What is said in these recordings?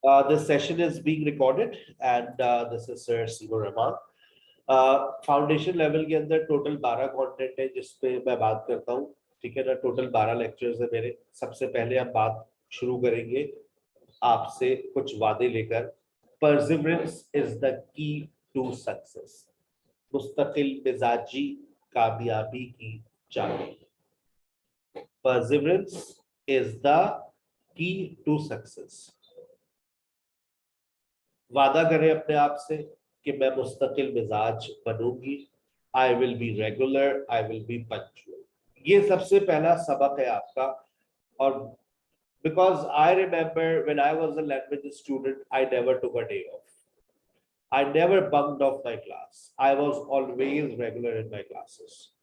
This session is being recorded and this is Sir Simo Rahman. Foundation level के अंदर total 12 content है जिस पे मैं बात करता हूँ, ठीक है ना। टोटल 12 लेक्चर्स है मेरे। सबसे पहले हम बात शुरू करेंगे आपसे कुछ वादे लेकर। Perseverance is the key to success. मुस्तकिल मिजाजी कामयाबी की चाबी। Perseverance is the key to success. वादा करें अपने आप से कि मैं मुस्तकिल मिजाज बनूंगी। I will be regular, I will be punctual. ये सबसे पहला सबक है आपका। और because I remember when I was a language student, I never took a day off. I never bunked off my class. I was always regular in my classes.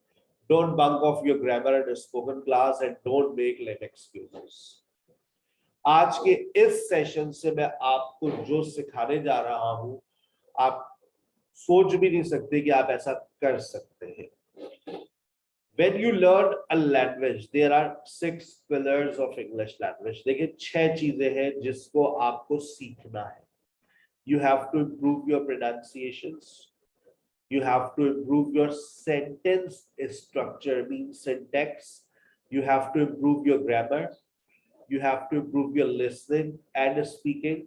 Don't bunk of your grammar and spoken class and don't make lame excuses. आज के इस session से मैं आपको जो सिखाने जा रहा हूं, आप सोच भी नहीं सकते कि आप ऐसा कर सकते हैं। When you learn a language, there are 6 pillars of English language. देखिए 6 चीजें हैं जिसको आपको सीखना है। You have to improve your pronunciations. You have to improve your sentence structure, means syntax. You have to improve your grammar. You have to improve your listening and speaking.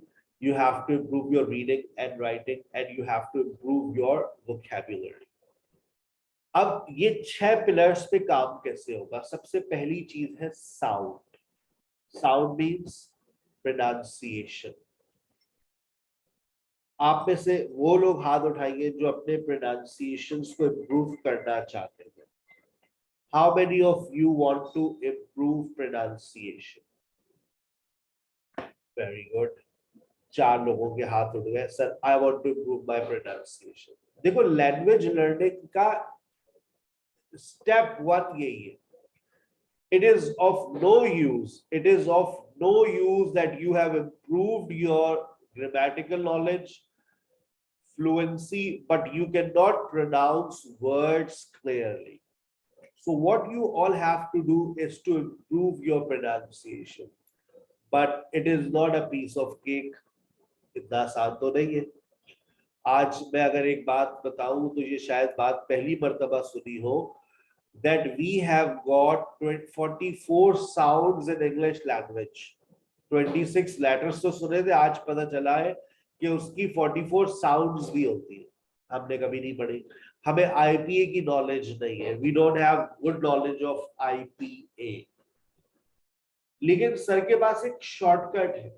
You have to improve your reading and writing, and you have to improve your vocabulary. अब ये 6 pillars पे काम कैसे होगा? सबसे पहली चीज है साउंड। Sound means pronunciation. आप में से वो लोग हाथ उठाइए जो अपने प्रोनाउंसिएशंस को इम्प्रूव करना चाहते हैं। How many of you want to improve pronunciation? Very good. 4 लोगों के हाथ उठ गए। Sir I want to improve my pronunciation. देखो, लैंग्वेज लर्निंग का स्टेप 1 यही है। It is of no use. It is of no use that you have improved your grammatical knowledge, fluency, but you cannot pronounce words clearly. So what you all have to do is to improve your pronunciation. But it is not a piece of cake. इतना आसान तो नहीं है। आज मैं अगर एक बात बताऊं तो ये शायद बात पहली मर्तबा सुनी हो, that we have got 44 sounds in English language. 26 letters तो सुने थे, आज पता चला है कि उसकी 44 sounds भी होती है। हमने कभी नहीं पढ़ी। हमें IPA की नॉलेज नहीं है। We don't have good knowledge of IPA. लेकिन सर के पास एक शॉर्टकट है,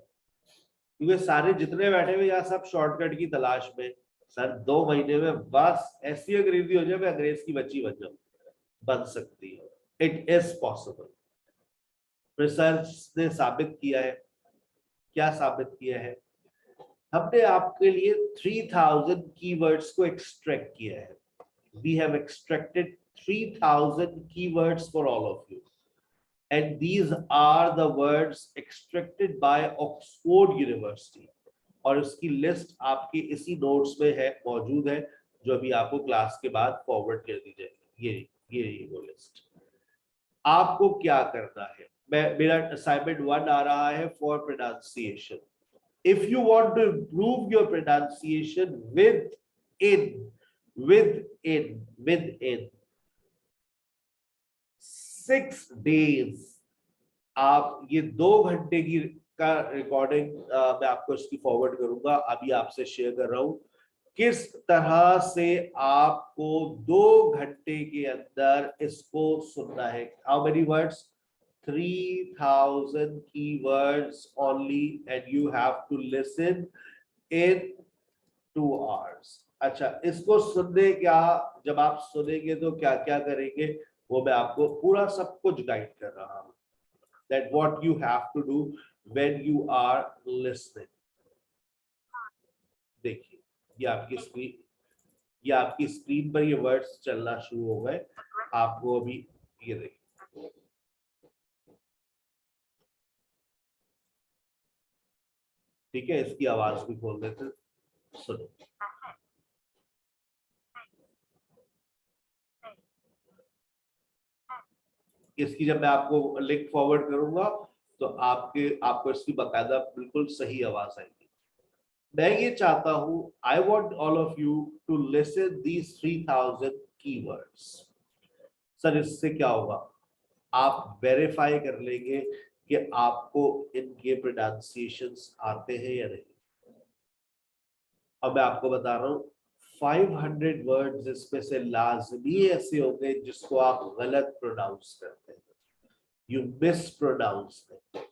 क्योंकि सारे जितने बैठे हुए यहाँ सब शॉर्टकट की तलाश में। सर 2 महीने में बस ऐसी अंग्रेजी हो जाए मैं अंग्रेज की बच्ची बन जाऊं। बन सकती है। It is possible. रिसर्च ने साबित किया है। क्या साबित किया है? हमने आपके लिए 3000 कीवर्ड्स को एक्सट्रैक्ट किया है। We have extracted 3000 keywords for all of you, and these are the words extracted by Oxford University. और उसकी लिस्ट आपके इसी नोट्स में है, मौजूद है, जो अभी आपको क्लास के बाद फॉरवर्ड कर दी जाएगी। ये वो लिस्ट। आपको क्या करना है? मेरा असाइनमेंट 1 आ रहा है for pronunciation. If you want to improve your pronunciation within 6 days, आप ये 2 घंटे की का रिकॉर्डिंग मैं आपको इसकी फॉरवर्ड करूंगा, अभी आपसे शेयर कर रहा हूं। किस तरह से आपको 2 घंटे के अंदर इसको सुनना है। How many words? 3000 keywords only, and you have to listen in 2 hours. अच्छा, इसको सुनने क्या, जब आप सुनेंगे तो क्या क्या करेंगे, वो मैं आपको पूरा सब कुछ गाइड कर रहा हूं। That what you have to do when you are listening. देखिए, ये आपकी स्क्रीन पर ये वर्ड्स चलना शुरू हो गए। आपको अभी ये देखिए, ठीक है। इसकी आवाज भी खोल देते, सुनो। इसकी जब मैं आपको लिंक फॉरवर्ड करूंगा तो आपको इसकी बाकायदा बिल्कुल सही आवाज आएगी। मैं ये चाहता हूं, I want all of you to listen these 3000 keywords. Sir इससे क्या होगा? आप वेरीफाई कर लेंगे कि आपको इनके प्रोनाउंसिएशंस आते हैं या नहीं। अब मैं आपको बता रहा हूं, 500 वर्ड्स इसमें से लाजमी ऐसे होंगे जिसको आप गलत प्रोनाउंस करते हैं, you mispronounce them.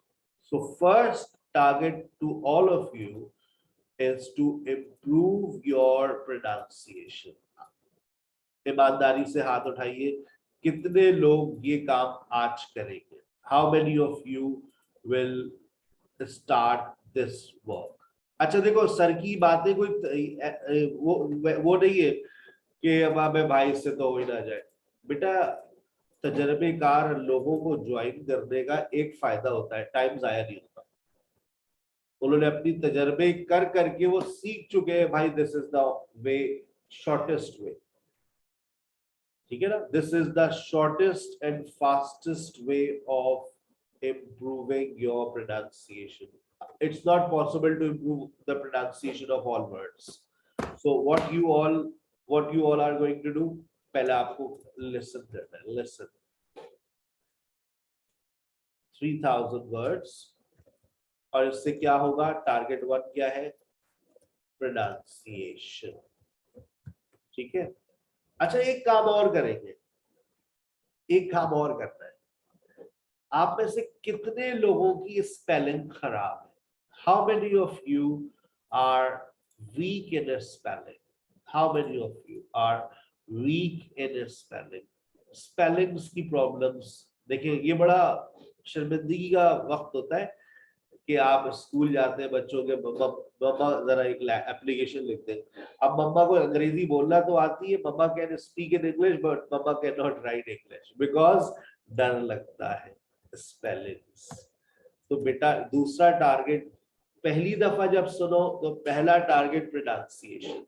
So first target to all of you is to improve your pronunciation. ईमानदारी से हाथ उठाइए, कितने लोग ये काम आज करेंगे? How many of you will start this work? अच्छा देखो, सर की बातें कोई वो नहीं है कि अब हमें भाई से तो हो ही ना जाए। बेटा, तजर्बेकार लोगों को ज्वाइन करने का एक फायदा होता है, टाइम जाया नहीं होता। उन्होंने अपनी तजर्बे कर करके वो सीख चुके हैं भाई, this is the way, shortest वे। ठीक है ना? This is the shortest and fastest way of improving your pronunciation. It's not possible to improve the pronunciation of all words. So what you all are going to do, पहले आपको listen करना है, listen 3000 words, और इससे क्या होगा? Target 1 क्या है? प्रोनाउंसिएशन। ठीक है? अच्छा, एक काम और करेंगे, एक काम और करना है। आप में से कितने लोगों की स्पेलिंग खराब है? How many of you are weak in spelling? How many of you are weak in spelling? Spellings की प्रॉब्लम्स, देखिए ये बड़ा शर्मिंदगी का वक्त होता है कि आप स्कूल जाते हैं, बच्चों के मम्मा मम्मा जरा एक एप्लीकेशन लिखते हैं। अब मम्मा को अंग्रेजी बोलना तो आती है, mamma can speak in English but mamma can not write English because डर लगता है स्पेलिंग्स। तो बेटा, दूसरा टारगेट, पहली दफा जब सुनो तो पहला target pronunciation.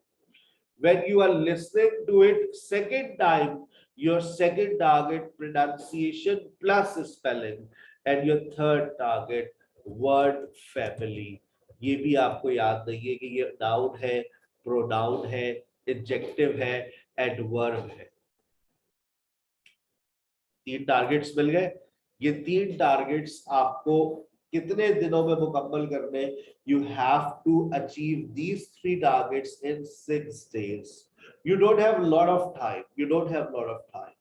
When you are listening to it second time, your second target pronunciation plus spelling, and your third target word family. ये भी आपको याद नहीं है कि ये नाउन है, प्रोनाउन है, एडजेक्टिव है, एडवर्ब है। 3 टारगेट्स मिल गए। ये 3 टारगेट्स आपको कितने दिनों में मुकम्मल करने? You have to achieve these 3 targets in 6 days. You don't have a lot of time. You don't have a lot of time.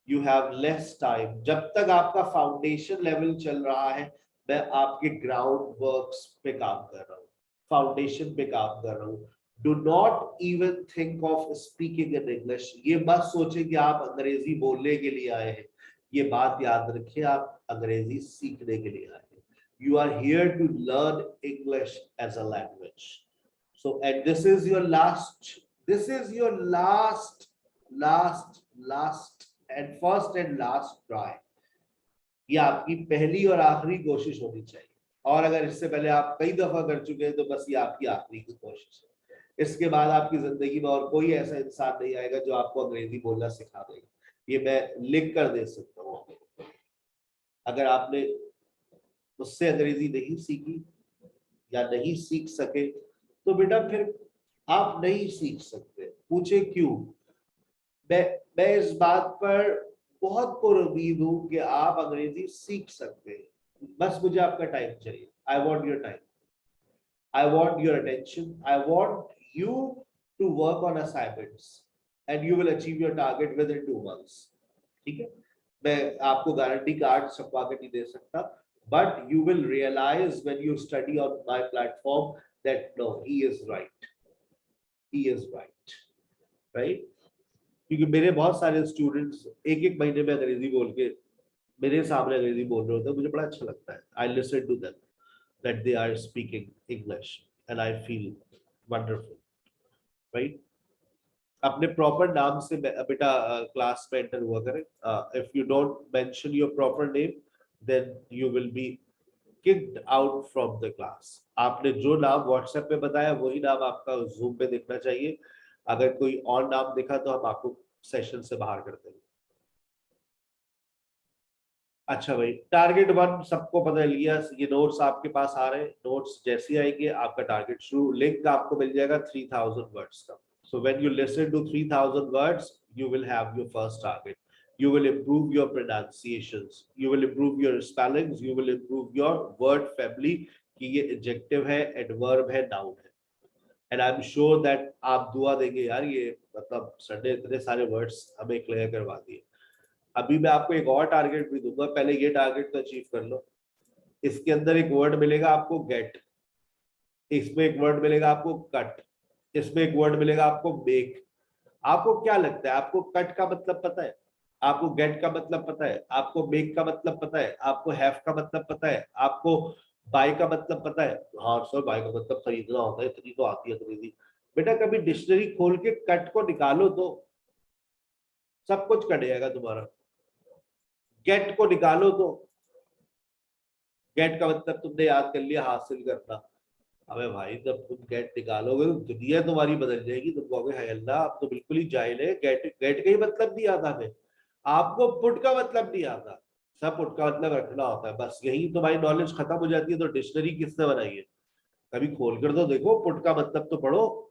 You have less time. जब तक आपका फाउंडेशन लेवल चल रहा है, मैं आपके ग्राउंड वर्क्स पे काम कर रहा हूँ, फाउंडेशन पे काम कर रहा हूँ। Do not even think of speaking in English. ये मत सोचे कि आप अंग्रेजी बोलने के लिए आए हैं। ये बात याद रखिए, आप अंग्रेजी सीखने के लिए आए हैं। You are here to learn English as a language. So, and this is your last and first and last try. ये आपकी पहली और आखिरी कोशिश होनी चाहिए। और अगर इससे पहले आप कई दफा कर चुके हैं तो बस ये आपकी आखिरी की कोशिश है। इसके बाद आपकी जिंदगी में और कोई ऐसा इंसान नहीं आएगा जो आपको अंग्रेजी बोलना सिखा देगा। ये मैं लिख कर दे सकता हूँ। अगर आपने मुझसे अंग्रेजी नहीं सीखी या नहीं सीख सके तो बेटा फिर आप नहीं सीख सकते। पूछे क्यों? मैं इस बात पर बहुत पुरुमीद हूं कि आप अंग्रेजी सीख सकते हैं। बस मुझे आपका टाइम चाहिए। I want your time, I want your attention, I want you to work on assignments and you will achieve your target within 2 months। ठीक है? मैं आपको गारंटी कार्ड छपवा के नहीं दे सकता, but you will realize when you study on my platform that no, he is right, right? क्योंकि मेरे बहुत सारे स्टूडेंट्स एक महीने में अंग्रेजी बोल के मेरे सामने अंग्रेजी बोल रहे होते हैं, मुझे बड़ा अच्छा लगता है। I listen to them that they are speaking English and I feel wonderful, right? अपने प्रॉपर नाम से बेटा क्लास में एंटर हुआ करें। If you don't mention your proper name then you will be kicked out from the class. आपने जो नाम व्हाट्सएप पे बताया वही नाम आपका जूम पे दिखना चाहिए। अगर कोई और नाम दिखा तो हम आपको सेशन से बाहर कर देंगे। अच्छा भाई, टारगेट 1 सबको पता लिया, ये नोट्स आपके पास आ रहे हैं, नोट्स जैसे आएंगे आपका टारगेट शुरू, लिंक आपको मिल जाएगा 3000 वर्ड्स का. So when you listen to 3000 words, you will have your first target. You will improve your pronunciations, you will improve your spellings, you will improve your word family कि ये adjective है, adverb है, noun है. And I'm sure that आप दुआ देंगे यार, ये मतलब सर ने इतने सारे words हमें क्लियर करवा दिए. अभी मैं आपको एक और टारगेट भी दूंगा, पहले ये टारगेट तो अचीव कर लो. इसके अंदर एक वर्ड मिलेगा आपको गेट, इसमें एक वर्ड मिलेगा आपको कट, इसमें एक वर्ड मिलेगा आपको मेक. आपको क्या लगता है, आपको कट का मतलब पता है, आपको गेट का मतलब पता है, आपको मेक का मतलब पता है, आपको हैव का मतलब पता है, आपको बाय का मतलब पता है? हाँ सर, बाय का मतलब खरीदना होता है, इतनी तो आती है खरीदी. बेटा कभी डिक्शनरी खोल के कट को निकालो तो सब कुछ कट जाएगा तुम्हारा. गेट को निकालो तो, गेट का मतलब तुमने याद कर लिया, हासिल करना. अबे भाई जब तुम गेट निकालोगे तो दुनिया तुम्हारी बदल जाएगी. तुम कहोगे हाय अल्लाह, आप तो बिल्कुल ही जाहिल है, गेट गेट का ही मतलब नहीं आता हमें. आपको पुट का मतलब नहीं आता. सब पुट का मतलब रखना होता है, बस यही तुम्हारी नॉलेज खत्म हो जाती है. तो डिक्शनरी किसने बनाई है? कभी खोल कर तो देखो, पुट का मतलब तो पढ़ो.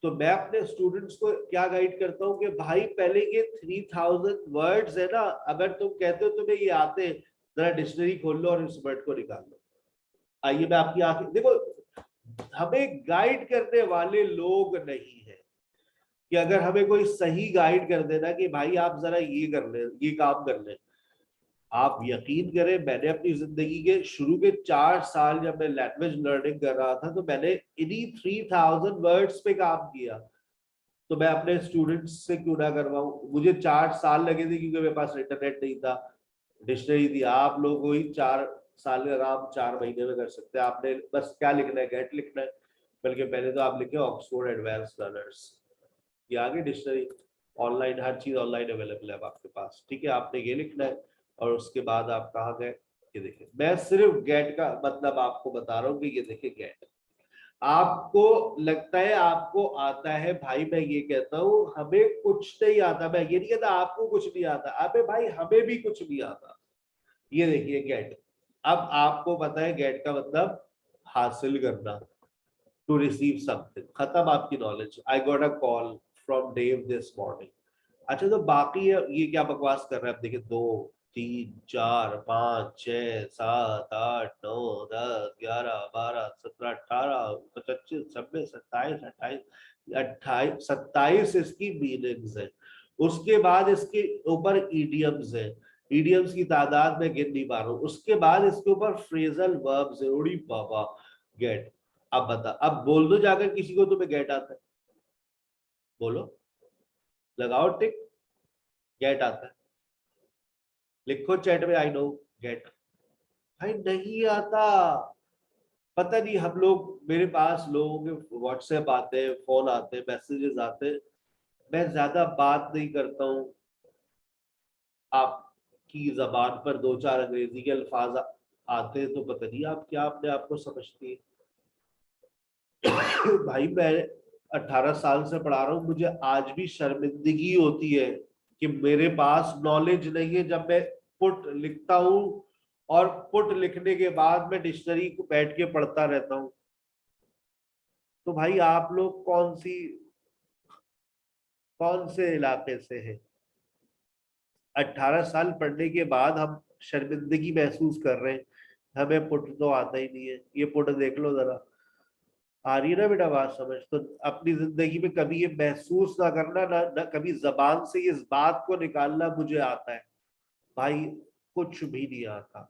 तो मैं अपने स्टूडेंट्स को क्या गाइड करता हूँ कि भाई पहले ये 3000 वर्ड्स है ना, अगर तुम कहते हो तुम्हें ये आते, जरा डिक्शनरी खोल लो और इस वर्ड को निकाल लो. आइए मैं आपकी आंखें देखो, हमें गाइड करने वाले लोग नहीं है कि अगर हमें कोई सही गाइड कर देना कि भाई आप जरा ये कर ले, ये काम कर ले. आप यकीन करें, मैंने अपनी जिंदगी के शुरू के 4 साल जब मैं लैंग्वेज लर्निंग कर रहा था, तो मैंने इन्हीं 3000 वर्ड्स पे काम किया. तो मैं अपने स्टूडेंट्स से क्यों ना करवाऊं? मुझे 4 साल लगे थे क्योंकि मेरे पास इंटरनेट नहीं था, डिक्शनरी थी. आप लोग वही 4 साल का काम 4 महीने में कर सकते हैं. आपने बस क्या लिखना है, गेट लिखना है. बल्कि पहले तो आप लिखे ऑक्सफोर्ड एडवांस लर्नर्स, ये आगे डिक्शनरी. ऑनलाइन हर चीज ऑनलाइन अवेलेबल है अब आपके पास. ठीक है, आपने ये लिखना है. और उसके बाद आप कहाँ गए, ये देखिए, मैं सिर्फ गेट का मतलब आपको बता रहा हूँ कि ये देखिए गेट. आपको लगता है आपको आता है, भाई मैं ये कहता हूँ हमें कुछ नहीं आता. मैं ये नहीं कहता आपको कुछ नहीं आता, अबे भाई हमें भी कुछ नहीं आता. ये देखिए गेट. अब आपको पता है गेट का मतलब हासिल करना, टू रिसीव समथिंग. खत्म आपकी knowledge. I got a call from Dev this morning. अच्छा, तो बाकी ये क्या बकवास कर रहे हैं? आप देखिए, 2 3 4 5 6 7 8 9 10 11 12 17 18 27 28 इसकी मीनिंग्स है. उसके बाद इसके ऊपर ईडियम्स है. ईडियम्स की तादाद में गिन नहीं पा रहा हूँ. उसके बाद इसके ऊपर फ्रेजल वर्ब्स है. उड़ी बाबा, गेट. अब बता, अब बोल दो जाकर किसी को तुम्हें गेट आता है, बोलो, लगाओ टिक, गेट आता है. लिखो चैट में आई नो गेट. भाई नहीं आता. पता नहीं, हम लोग, मेरे पास लोगों के व्हाट्सएप आते हैं, फोन आते हैं, मैसेजेस आते हैं. मैं ज्यादा बात नहीं करता हूँ. आपकी जबान पर 2 4 अंग्रेजी के अल्फाज आते हैं तो पता नहीं आप क्या अपने आप को समझती है. भाई मैं 18 साल से पढ़ा रहा हूँ, मुझे आज भी शर्मिंदगी होती है कि मेरे पास नॉलेज नहीं है. जब मैं पुट लिखता हूँ और पुट लिखने के बाद मैं डिक्शनरी को बैठ के पढ़ता रहता हूँ. तो भाई आप लोग कौन से इलाके से हैं? 18 साल पढ़ने के बाद हम शर्मिंदगी महसूस कर रहे हैं, हमें पुट तो आता ही नहीं है. ये पुट देख लो जरा. आ रही है ना बेटा बात समझ? तो अपनी जिंदगी में कभी ये महसूस ना करना, ना कभी जबान से इस बात को निकालना मुझे आता है. भाई कुछ भी नहीं आता,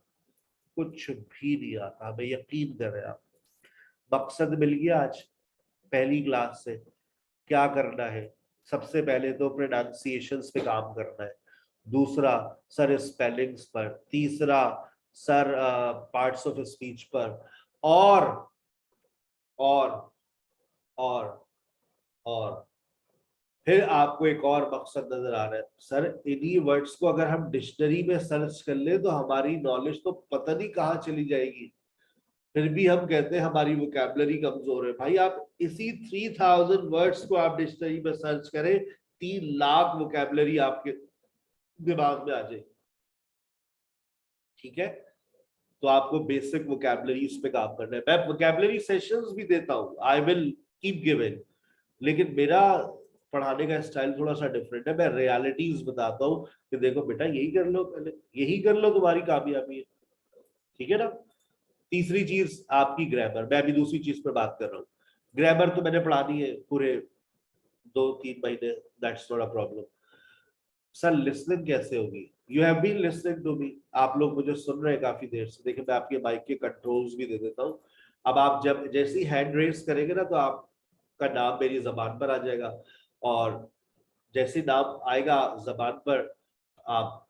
कुछ भी नहीं आता. हमें यकीन करें आप. मकसद मिल गया आज पहली क्लास से. क्या करना है? सबसे पहले तो प्रोनाउंसिएशंस पे काम करना है. दूसरा सर स्पेलिंग्स पर. तीसरा सर पार्ट्स ऑफ स्पीच पर. और और और और फिर आपको एक और मकसद नजर आ रहा है, सर इन्हीं वर्ड्स को अगर हम डिक्शनरी में सर्च कर ले तो हमारी नॉलेज तो पता नहीं कहाँ चली जाएगी. फिर भी हम कहते हैं हमारी वोकैबुलरी कमजोर है. भाई आप इसी 3000 वर्ड्स को आप डिक्शनरी में सर्च करें, 3 लाख वोकैबुलरी आपके दिमाग में आ जाए. ठीक है, तो आपको बेसिक वोकैबुलरी पे काम करना है। मैं वोकैबुलरी सेशंस भी देता हूँ, आई विल कीप गिविंग, लेकिन मेरा पढ़ाने का स्टाइल थोड़ा सा डिफरेंट है। मैं रियलिटीज बताता हूँ कि देखो बेटा यही कर लो, पहले यही कर लो, तुम्हारी कामयाबी है। ठीक है ना। तीसरी चीज आपकी ग्रामर, मैं अभी दूसरी चीज पर बात कर रहा हूँ। ग्रामर तो मैंने पढ़ानी है पूरे 2-3 महीने, that's not a problem. Sir listening कैसे होगी? You have been listening to me, आप लोग मुझे सुन रहे हैं काफी देर से। देखिए मैं आपके माइक के कंट्रोल्स भी दे देता हूँ। अब आप जब जैसे ही हैंड रेस करेंगे ना, तो आपका नाम मेरी जबान पर आ जाएगा, और जैसे नाम आएगा जबान पर, आप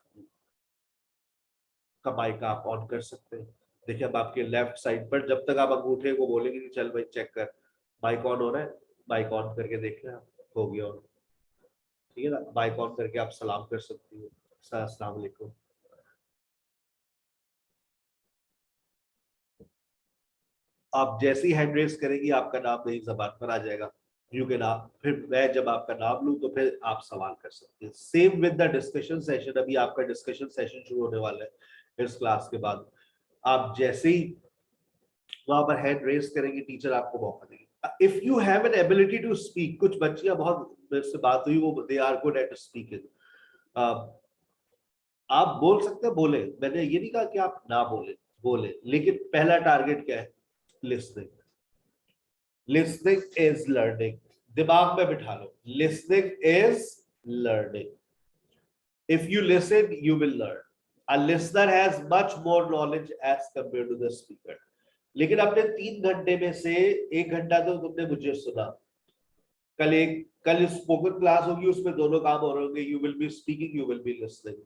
का माइक आप ऑन कर सकते हैं। देखिए अब आपके लेफ्ट साइड पर, जब तक आप अंगूठे को बोलेंगे कि चल भाई चेक कर माइक ऑन हो रहा है, माइक ऑन करके देख लें आप, हो गया ऑन। ठीक है ना, माइक ऑन करके आप सलाम कर सकती हो, सर अस्सलाम वालेकुम। आप जैसे ही हैंड रेस करेंगी, आपका नाम मेरी जबान पर आ जाएगा, यू के नाम, फिर मैं जब आपका नाम लूं तो फिर आप सवाल कर सकते हैं। Same with the discussion session, अभी आपका डिस्कशन सेशन शुरू होने वाला है इस क्लास के बाद। आप जैसे ही वहां पर हैंड रेस करेंगे, टीचर आपको मौका देगी। If you have an ability to speak, कुछ बच्चियां, बहुत मेरे से बात हुई, वो they are good at speaking, आप बोल सकते हैं, बोले, मैंने ये नहीं कहा कि आप ना बोले, बोले, लेकिन पहला टारगेट क्या है? लिसनिंग। लिसनिंग इज लर्निंग, दिमाग में बिठा लो, listening is learning. If you listen you will learn. A listener has much more knowledge as compare to the speaker. लेकिन अपने 3 घंटे में से 1 घंटा तो तुमने मुझे सुना, कल स्पोकन क्लास होगी, उसमें दोनों काम हो रहे होंगे, you will be speaking, you will be listening.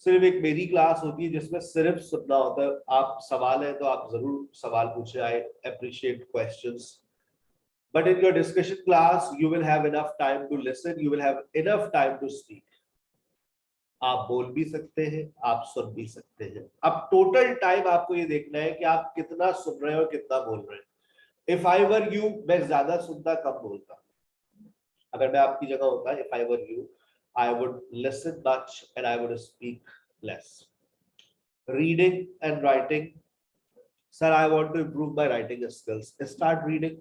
सिर्फ एक मेरी क्लास होती है जिसमें सिर्फ सुनना होता है। आप सवाल है तो आप जरूर सवाल पूछे, I appreciate questions, but in your discussion class you will have enough time to listen, you will have enough time to speak. आप बोल भी सकते हैं, आप सुन भी सकते हैं। अब टोटल टाइम आपको ये देखना है कि आप कितना सुन रहे हो और कितना बोल रहे हैं। इफ आई वर यू, मैं ज्यादा सुनता कम बोलता। अगर मैं आपकी जगह होता, if I were you, I would listen much and I would speak less. Reading and writing, sir I want to improve my writing skills, start reading.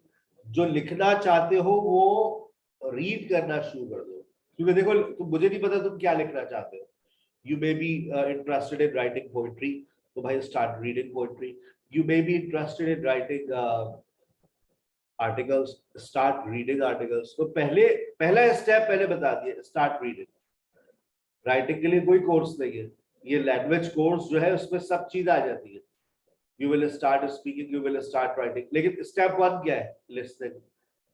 जो लिखना चाहते हो वो रीड करना शुरू कर दो, क्योंकि देखो मुझे नहीं पता तुम क्या लिखना चाहते हो। You may be interested in writing poetry, तो भाई start reading poetry. You may be interested in writing articles, start reading articles. तो पहला स्टेप पहले बता दिए, स्टार्ट रीडिंग। राइटिंग के लिए कोई कोर्स नहीं है, ये लैंग्वेज कोर्स जो है उसमें सब चीज आ जाती है। You will start speaking, you will start writing, लेकिन स्टेप 1 क्या है? लिसनिंग।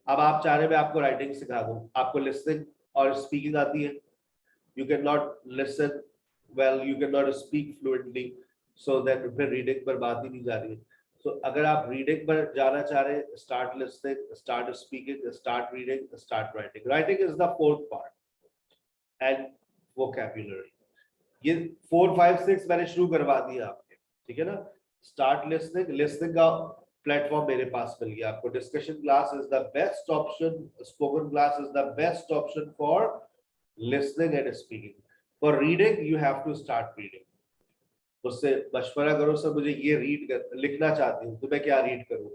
अब आप चाह रहे मैं आपको राइटिंग सिखा दूं, आपको लिसनिंग और स्पीकिंग आती है, you can not listen well, you can not speak fluently, so then फिर रीडिंग पर बात ही नहीं जा रही है। तो अगर आप रीडिंग पर जाना चाह रहे हैं, start listening, start speaking, start reading, start writing. Writing is the fourth part, and vocabulary. ये 4 5 6 मैंने शुरू करवा दिया आपके, ठीक है ना। स्टार्ट लिसनिंग, लिसनिंग का प्लेटफॉर्म मेरे पास मिल गया आपको। Discussion class is the best option, spoken class is the best option for listening and speaking. For reading you have to start reading. उससे मशवरा करो, सर मुझे ये रीड कर लिखना चाहती हूँ, तो मैं क्या रीड करूँ?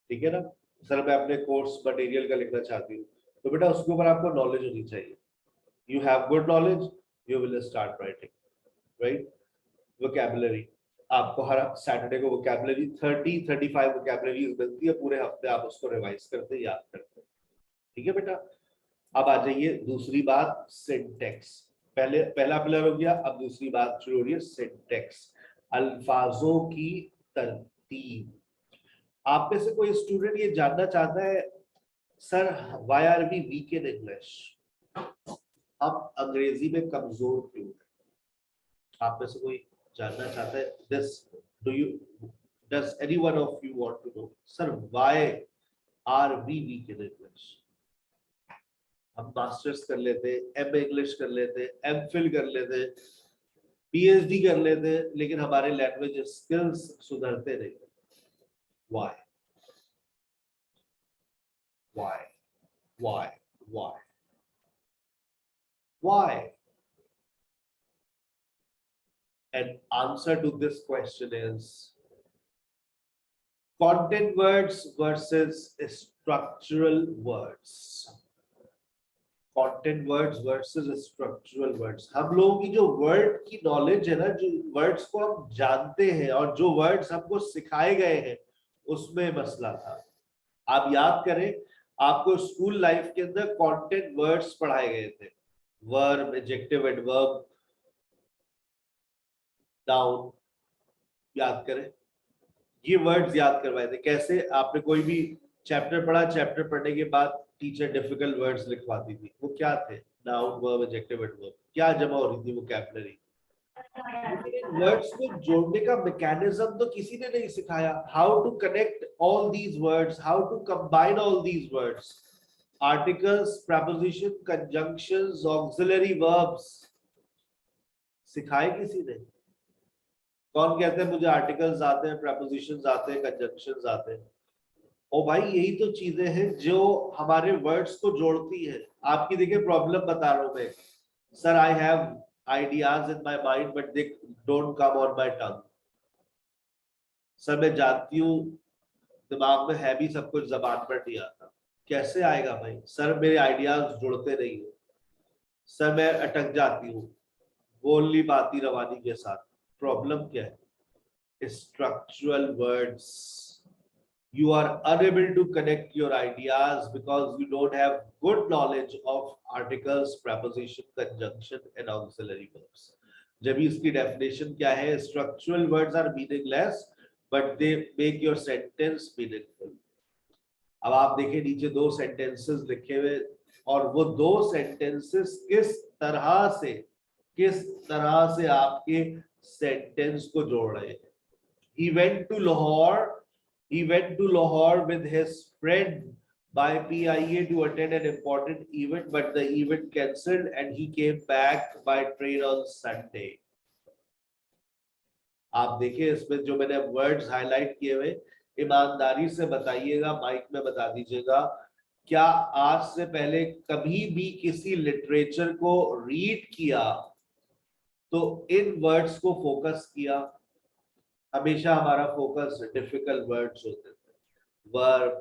ठीक है ना। सर मैं अपने कोर्स मटेरियल का लिखना चाहती हूँ, तो बेटा उसके ऊपर आपको नॉलेज होनी चाहिए। You have good knowledge, you will start writing, right? Vocabulary, आपको हर सैटरडे को vocabulary 30-35 vocabularies मिलती है, पूरे हफ्ते आप उसको रिवाइज करते हैं, याद करते हैं। ठीक है बेटा। अब आ जाइए दूसरी बात, सिंटेक्स। पहला पिलर हो गया, अब दूसरी बात शुरू हो रही है, सिंटेक्स, अल्फाजों की तरतीब। आप में से कोई स्टूडेंट ये जानना चाहता है, sir why are we weak in English, हम अंग्रेजी में कमजोर क्यों हैं? आप में से कोई जानना चाहता है this? Do you, does anyone of you want to know, sir why are we weak in English? हम मास्टर्स कर लेते, एम इंग्लिश कर लेते, एम फिल कर लेते, पीएचडी कर लेते, लेकिन हमारे लैंग्वेज स्किल्स सुधरते नहीं। Why why why why why? And answer to this question is content words versus structural words. Content words versus structural words. हम लोगों की जो वर्ड की नॉलेज है ना, जो वर्ड्स को हम जानते हैं और जो वर्ड्स हमको सिखाए गए हैं, उसमें मसला था. आप याद करें, आपको स्कूल लाइफ के अंदर कंटेंट वर्ड्स पढ़ाए गए थे. Verb, adjective, adverb, noun. याद करें, ये वर्ड्स याद करवाए थे. कैसे? आपने कोई भी चैप्टर पढ़ा, चैप्टर पढ़ने के बाद टीचर डिफिकल्ट वर्ड्स लिखवाती थी. वो क्या थे? Noun, verb, adjective, adverb. क्या जमा हो रही थी? वोकैबुलरी. वर्ड्स को जोड़ने का मैकेनिज्म तो किसी ने नहीं सिखाया. How to connect all these words, how to combine all these words. Articles, preposition, conjunctions, auxiliary verbs सिखाए किसी ने? कौन कहते हैं मुझे आर्टिकल्स आते हैं, प्रीपोजिशंस आते हैं, कंजंक्शंस आते हैं? ओ भाई, यही तो चीजें हैं जो हमारे वर्ड्स को जोड़ती है. आपकी देखिए प्रॉब्लम बता रहा हूं मैं. Sir, I have ideas in my mind but they don't come on my tongue. Sir, मैं जानती हूँ दिमाग में है भी सब कुछ, जबान पर नहीं आता. कैसे आएगा भाई? सर, मेरे आइडियाज जुड़ते नहीं है. सर, मैं अटक जाती हूँ, बोल नहीं पाती रवानी के साथ. प्रॉब्लम क्या है? Structural words. You are unable to connect your ideas because you don't have good knowledge of articles, preposition, conjunction and auxiliary verbs. जब इसकी definition क्या है? Structural words are meaningless but they make your sentence meaningful. अब आप देखिए नीचे दो sentences लिखे हुए, और वो दो sentences किस तरह से आपके sentence को जोड़ रहे हैं. He went to Lahore with his friend by PIA to attend an important event, but the event cancelled and he came back by train on Sunday. आप देखिए इसमें जो मैंने वर्ड्स हाईलाइट किए हुए, ईमानदारी से बताइएगा, माइक में बता दीजिएगा, क्या आज से पहले कभी भी किसी लिटरेचर को रीड किया तो इन वर्ड्स को फोकस किया? हमेशा हमारा फोकस डिफिकल्ट वर्ड्स होते थे. वर्ब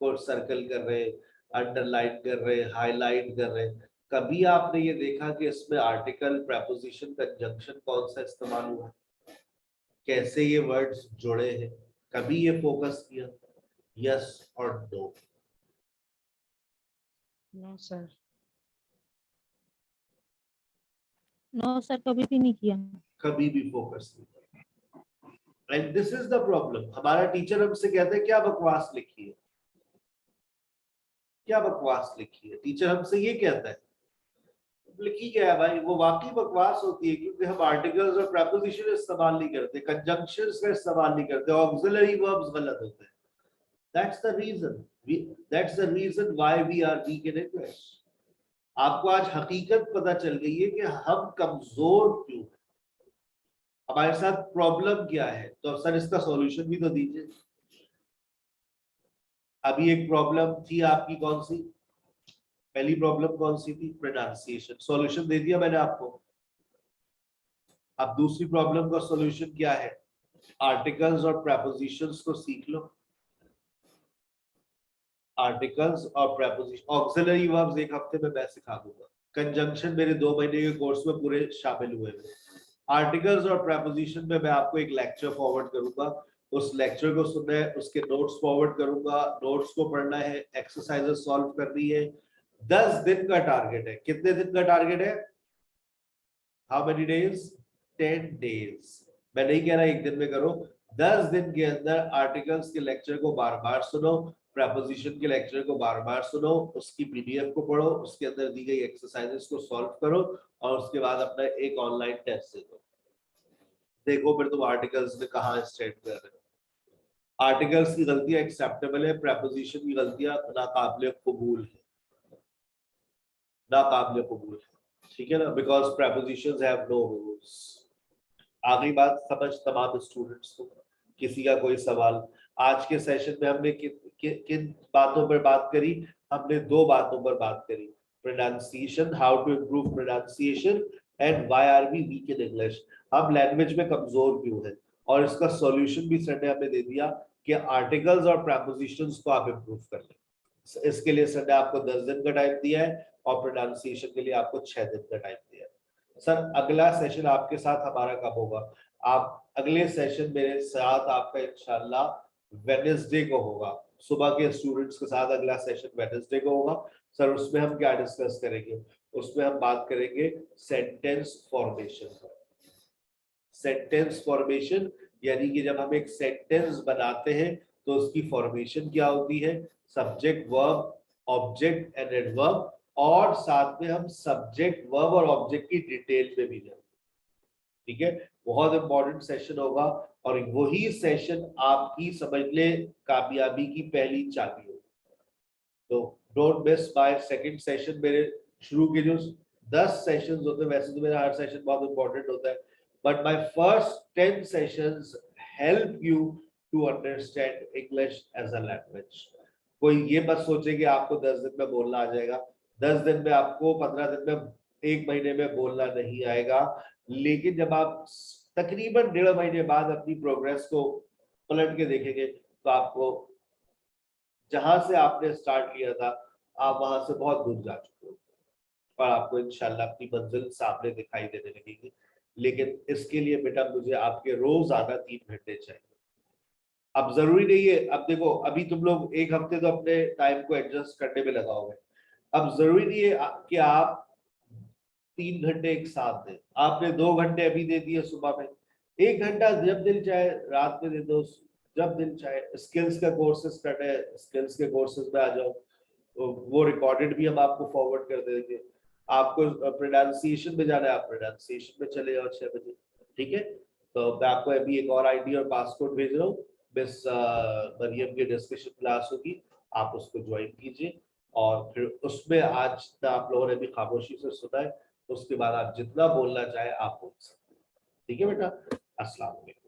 को सर्कल कर रहे, अंडरलाइन कर रहे, हाईलाइट कर रहे. कभी आपने ये देखा कि इसमें आर्टिकल, प्रीपोजिशन, कंजंक्शन कौन सा इस्तेमाल हुआ, कैसे ये वर्ड्स जुड़े हैं? कभी ये फोकस किया? यस और no? No sir. No sir, कभी भी नहीं किया. कभी भी फोकस नहीं. And this is the problem. हमारा टीचर हमसे कहते हैं क्या बकवास लिखी है, क्या बकवास लिखी है. टीचर हमसे ये कहता है, लिखी क्या है भाई? वो वाकई बकवास होती है, क्योंकि हम आर्टिकल्स और प्रीपोजिशन इस्तेमाल नहीं करते, कंजंक्शंस का इस्तेमाल नहीं करते, ऑक्सिलरी वर्ब्स गलत होते हैं. That's the reason why we are weak in English. आपको आज हकीकत पता चल गई है कि हम कमजोर क्यों हैं, हमारे साथ प्रॉब्लम क्या है. तो सर, इसका सॉल्यूशन भी तो दीजिए. अभी एक प्रॉब्लम थी आपकी, कौन सी? पहली प्रॉब्लम कौन सी थी? प्रोनाउंसिएशन. सॉल्यूशन दे दिया मैंने आपको. अब दूसरी प्रॉब्लम का सॉल्यूशन क्या है? आर्टिकल्स और प्रीपोजिशंस को सीख लो. आर्टिकल्स और प्रीपोजिशन, ऑक्सिलरी वर्ब्स एक हफ्ते में मैं सिखा दूंगा. कंजंक्शन मेरे 2 महीने के कोर्स में पूरे शामिल हुए हैं. आर्टिकल्स और प्रीपोजिशन में मैं आपको एक लेक्चर फॉरवर्ड करूंगा. उस लेक्चर को सुनना है, उसके नोट्स फॉरवर्ड करूंगा, नोट्स को पढ़ना है, एक्सरसाइजेस सॉल्व करनी है. 10 दिन का टारगेट है. कितने दिन का टारगेट है? How many days? 10 डेज. मैं नहीं कह रहा एक दिन में करो. 10 दिन के अंदर आर्टिकल्स के लेक्चर को बार बार सुनो, प्रीपोजिशन के लेक्चर को बार बार सुनो, उसकी पीडीएफ को पढ़ो, उसके अंदर दी गई एक्सरसाइजेस को सॉल्व करो, और उसके बाद अपना एक ऑनलाइन टेस्ट दे दो. देखो फिर तुम आर्टिकल्स में कहाँ स्टैंड कर रहे हो. आर्टिकल्स की गलतियां एक्सेप्टेबल है, प्रीपोजिशन की गलतियां नाकाबिले कबूल है, नाकाबिले कबूल है. ठीक है ना? Because prepositions have no rules. आखिरी बात समझ तमाम स्टूडेंट्स को. किसी का कोई सवाल? आज के सेशन में हमने किन बातों पर बात करी? हमने 2 बातों पर बात करी. Pronunciation, how to improve pronunciation, and why are we weak in English, हम लैंग्वेज में कमजोर क्यों हैं। और इसका सॉल्यूशन भी सर ने हमें दे दिया कि आर्टिकल्स और प्रेपोजिशंस को आप इंप्रूव कर लें। इसके लिए सर ने आपको 10 दिन का टाइम दिया है और प्रोनाउंसिएशन के लिए आपको 6 दिन का टाइम दिया है। सर अगला सेशन आपके साथ हमारा कब होगा? आप अगले सेशन मेरे साथ आपका इंशाल्लाह वेडनेसडे को होगा, सुबह के स्टूडेंट्स के साथ अगला सेशन वेडनेसडे को होगा। सर उसमें हम क्या डिस्कस करेंगे? उसमें हम बात करेंगे सेंटेंस फॉर्मेशन। सेंटेंस फॉर्मेशन यानी कि जब हम एक सेंटेंस बनाते हैं तो उसकी फॉर्मेशन क्या होती है, subject verb object and adverb, और साथ में हम सब्जेक्ट वर्ब और ऑब्जेक्ट की डिटेल पे भी जाएंगे। ठीक है, बहुत इंपॉर्टेंट सेशन होगा और वही सेशन आपकी समझ ले कामयाबी की पहली चाबी होगी। तो don't miss my second session. मेरे शुरू के जो 10 सेशंस होते हैं, वैसे तो मेरा हर सेशन बहुत इंपॉर्टेंट होता है, but my first 10 sessions help you to understand English as a language। कोई ये मत सोचे कि आपको 10 दिन में बोलना आ जाएगा। 10 दिन में आपको, 15 दिन में, 1 महीने में बोलना नहीं आएगा, लेकिन जब आप तकरीबन 1.5 महीने बाद अपनी प्रोग्रेस को पलट के देखेंगे तो आपको जहां से आपने स्टार्ट किया था आप वहां से बहुत दूर जा चुके हो और आपको इंशाल्लाह अपनी मंजिल सामने दिखाई देने लगेगी। लेकिन इसके लिए बेटा मुझे आपके रोजाना 3 घंटे चाहिए। अब जरूरी नहीं है, अब देखो अभी तुम लोग 1 हफ्ते तो अपने टाइम को एडजस्ट करने में लगाओगे, अब जरूरी नहीं है कि आप 3 घंटे एक साथ दें। आपने 2 घंटे अभी दे दिए सुबह में, 1 घंटा जब दिल चाहे रात में दे दो, जब दिल चाहे। स्किल्स का कोर्सेज करना है, स्किल्स के कोर्सेज में आ जाओ, तो वो रिकॉर्डेड भी हम आपको फॉरवर्ड कर देंगे। आपको प्रोनाउंसिएशन में जाना है, आप प्रोनाउंसिएशन में चले जाओ 6 बजे। ठीक है, तो मैं आपको अभी एक और आईडी और पासकोड भेज रहा हूँ, मिस मरियम की डिस्कशन क्लास होगी, आप उसको ज्वाइन कीजिए और फिर उसमें आज आप लोगों ने भी खामोशी से सुना है, उसके बाद आप जितना बोलना चाहे आप बोल सकते हैं। ठीक है बेटा, अस्सलाम वालेकुम।